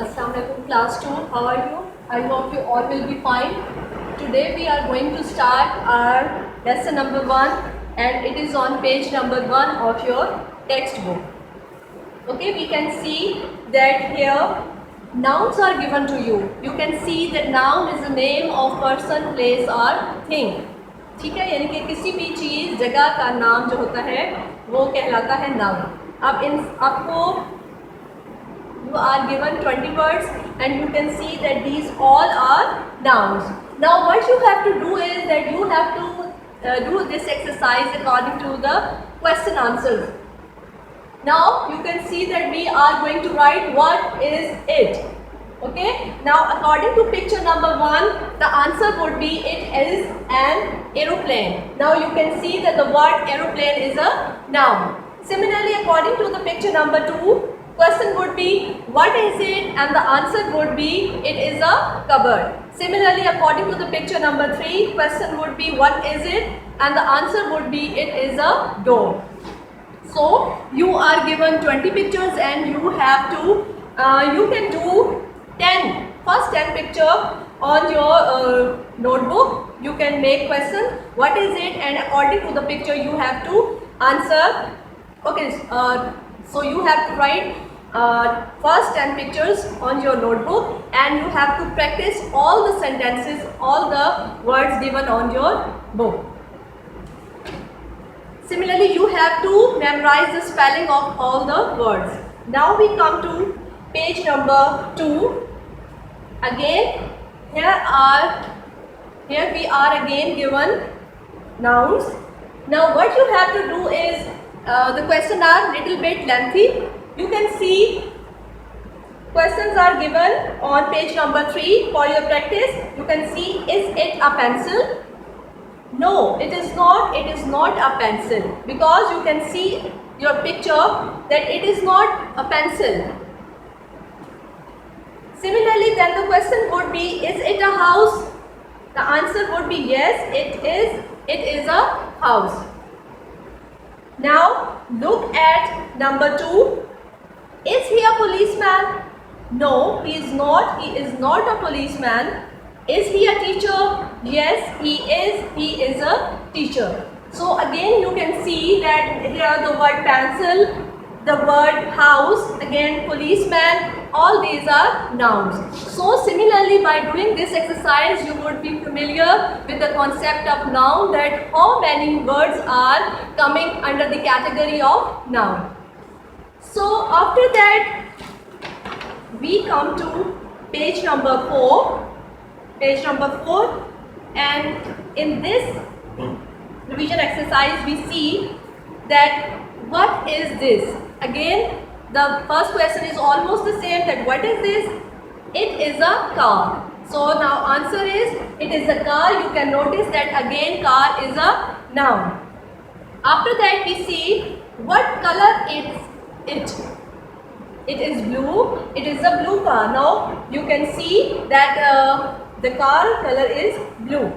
Assalamualaikum class 2, how are you? I hope you all will be fine. Today we are going to start our lesson number 1 and it is on page number 1 of your textbook. Okay, we can see that here nouns are given to you. You can see that noun is the name of person, place or thing. ठीक है, यानी कि किसी भी चीज़ जगह का नाम जो होता है वो कहलाता है नाउन. अब इन आपको you are given 20 words and you can see that these all are nouns. Now what you have to do is that you have to do this exercise according to the question answers. Now you can see that we are going to write what is it. Okay, now according to picture number 1, the answer would be it is an aeroplane. Now you can see that the word aeroplane is a noun. Similarly, according to the picture number 2, question would be what is it and the answer would be it is a cupboard. Similarly, according to the picture number 3, question would be what is it and the answer would be it is a door. So you are given 20 pictures and you have to you can do first 10 picture on your notebook. You can make question what is it and according to the picture you have to answer. Okay, so you have to write first 10 pictures on your notebook and you have to practice all the sentences, all the words given on your book. Similarly, you have to memorize the spelling of all the words. Now we come to page number 2. Again, here we are again given nouns. Now what you have to do is the questions are little bit lengthy. You can see questions are given on page number 3 for your practice. You can see, is it a pencil? No, it is not. It is not a pencil because you can see your picture that it is not a pencil. Similarly, then the question would be, is it a house? The answer would be yes, it is. It is a house. Now look at number 2. Is he a policeman? No, he is not. He is not a policeman. Is he a teacher? Yes, he is. He is a teacher. So again you can see that here the word pencil, the word house, again policeman, all these are nouns. So similarly, by doing this exercise you would be familiar with the concept of noun, that how many words are coming under the category of noun. So after that we come to page number 4. Page number 4, and in this revision exercise we see that what is this. Again the first question is almost the same, that what is this? It is a car. So now answer is it is a car. You can notice that again car is a noun. After that we see what color is it. It is blue. It is a blue car. Now you can see that the car color is blue.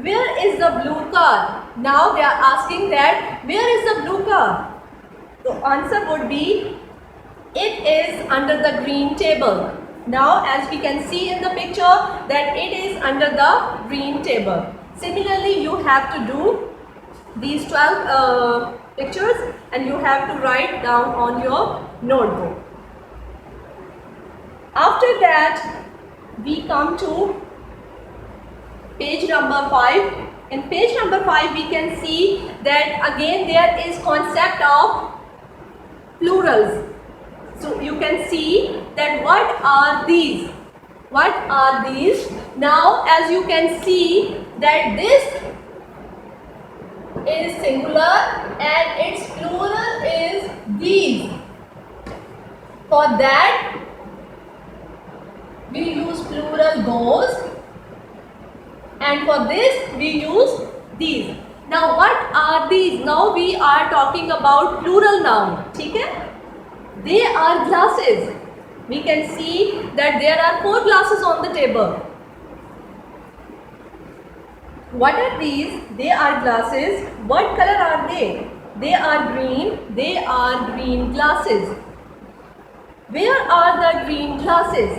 Where is the blue car? Now they are asking that where is the blue car? The answer would be it is under the green table. Now as we can see in the picture that it is under the green table. Similarly, you have to do these 12 pictures and you have to write down on your notebook. After that we come to page number 5. In page number 5 we can see that again there is concept of plurals. So you can see that what are these? What are these? Now as you can see that this is singular and its plural is these. For that we use plural those, and for this we use these. Now what are these? Now we are talking about plural noun. Okay? They are glasses. We can see that there are 4 glasses on the table. What are these? They are glasses. What color are they? They are green. They are green glasses. Where are the green glasses?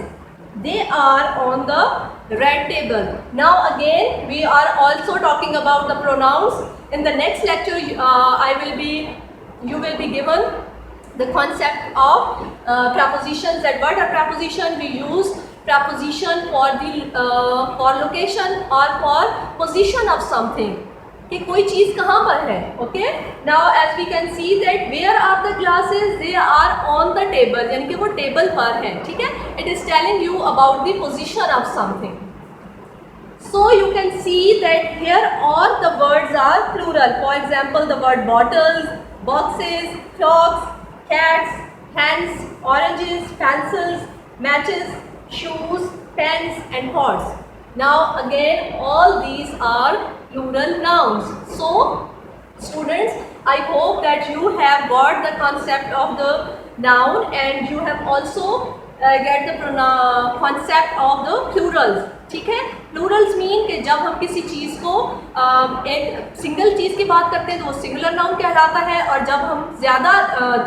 They are on the red table. Now again we are also talking about the pronouns. In the next lecture you will be given the concept of prepositions. That what are preposition? We use preposition for the for location or for position of something, कि कोई चीज कहाँ पर है. Okay, now as we can see that where are the glasses, they are on the table, यानी कि वो table पर है. ठीक है, it is telling you about the position of something. So you can see that here all the words are plural. For example, the word bottles, boxes, clocks, cats, hens, oranges, pencils, matches, shoes, pens and pots. Now again all these are plural nouns. So students, I hope that you have got the concept of the noun and you have also get the concept of the plurals. ठीक है, Plurals mean कि जब हम किसी चीज़ को एक single चीज़ की बात करते हैं तो वो सिंगुलर नाउन कहलाता है, और जब हम ज़्यादा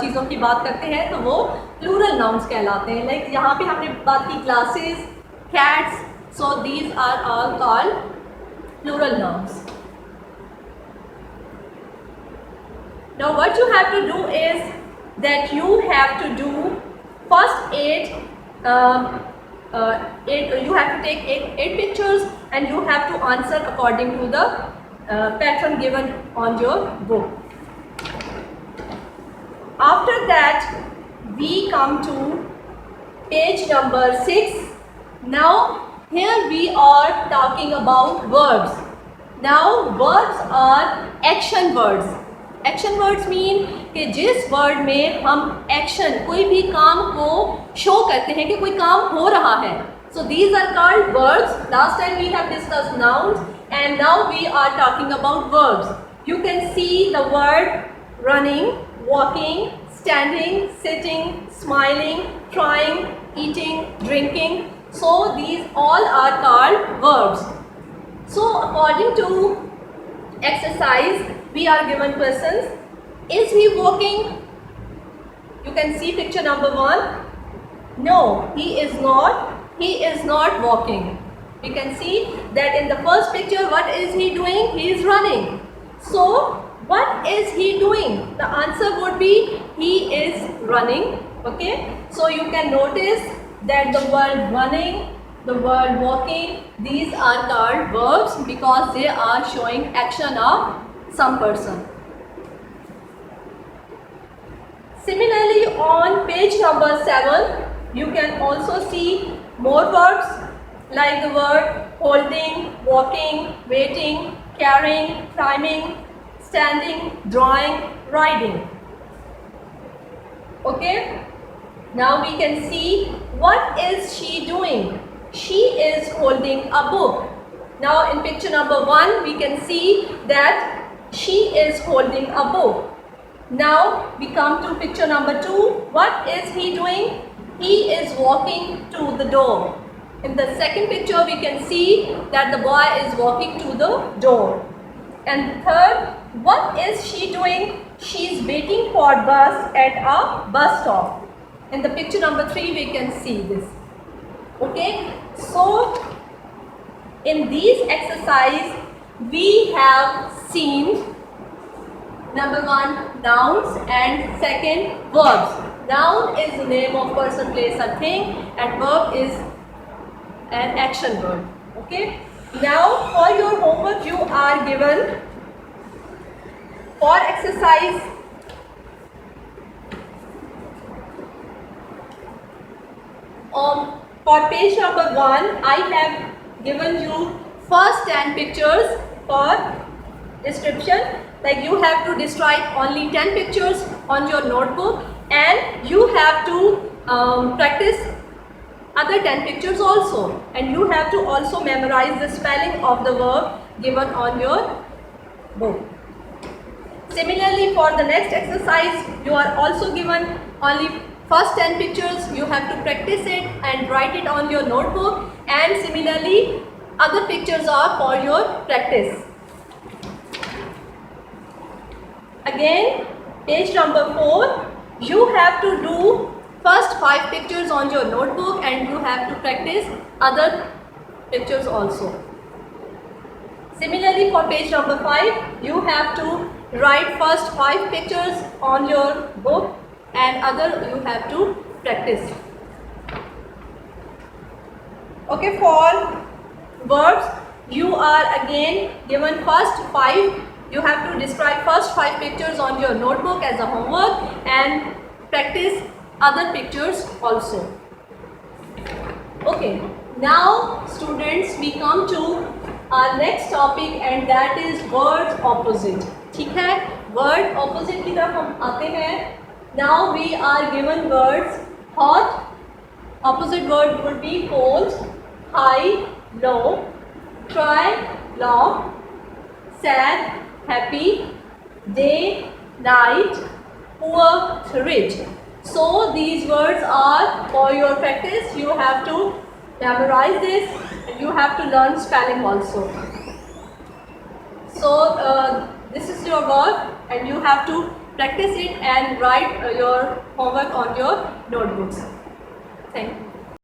चीज़ों की बात करते हैं तो वो प्लूरल नाउन्स कहलाते हैं. लाइक यहाँ पे हमने बात की classes, cats, so these are all called plural nouns. Now what you have to do is that you have to do first you have to take eight pictures and you have to answer according to the pattern given on your book. After that we come to page number 6. Now here we are talking about verbs. Now verbs are action words. Action words mean कि जिस word में हम action, कोई भी काम को show करते हैं कि कोई काम हो रहा है. So these are called words. Last time we have discussed nouns and now we are talking about words. You can see the word running, walking, standing, sitting, smiling, trying, eating, drinking. So these all are called words. So according to exercise we are given questions. Is he walking? You can see picture number 1. No, he is not. He is not walking. You can see that in the first picture what is he doing? He is running. So what is he doing? The answer would be he is running. Okay, so you can notice that the word running, the word walking, these are called verbs because they are showing action of some person. Similarly, on page number 7, you can also see more verbs like the word holding, walking, waiting, carrying, climbing, standing, drawing, riding. Okay, now we can see what is she doing. She is holding a book. Now in picture number 1 we can see that she is holding a book. Now we come to picture number 2. What is he doing? He is walking to the door. In the second picture we can see that the boy is walking to the door. And third, what is she doing? She is waiting for bus at a bus stop. In the picture number 3 we can see this. Okay, so in these exercise we have seen number 1 nouns and second verbs. Noun is the name of person, place or thing and verb is an action word. Okay, now for your homework you are given for exercise for page number 1, I have given you first 10 pictures for description. Like you have to describe only 10 pictures on your notebook and you have to practice other 10 pictures also, and you have to also memorize the spelling of the verb given on your book. Similarly, for the next exercise you are also given only first 10 pictures. You have to practice it and write it on your notebook, and similarly other pictures are for your practice. Again, page number 4, you have to do first 5 pictures on your notebook and you have to practice other pictures also. Similarly, for page number 5, you have to write first 5 pictures on your book and other you have to practice. Okay, for verbs, you are again given first 5. You have to describe first 5 pictures on your notebook as a homework and practice other pictures also. Okay, now students, we come to our next topic and that is word opposite. ठीक है, word opposite की तरफ हम आते हैं. Now we are given words hot. Opposite word would be cold, high, low, try, long, sad, happy, day, night, poor, rich. So these words are for your practice. You have to memorize this and you have to learn spelling also. So this is your word and you have to practice it and write your homework on your notebooks. Thank you.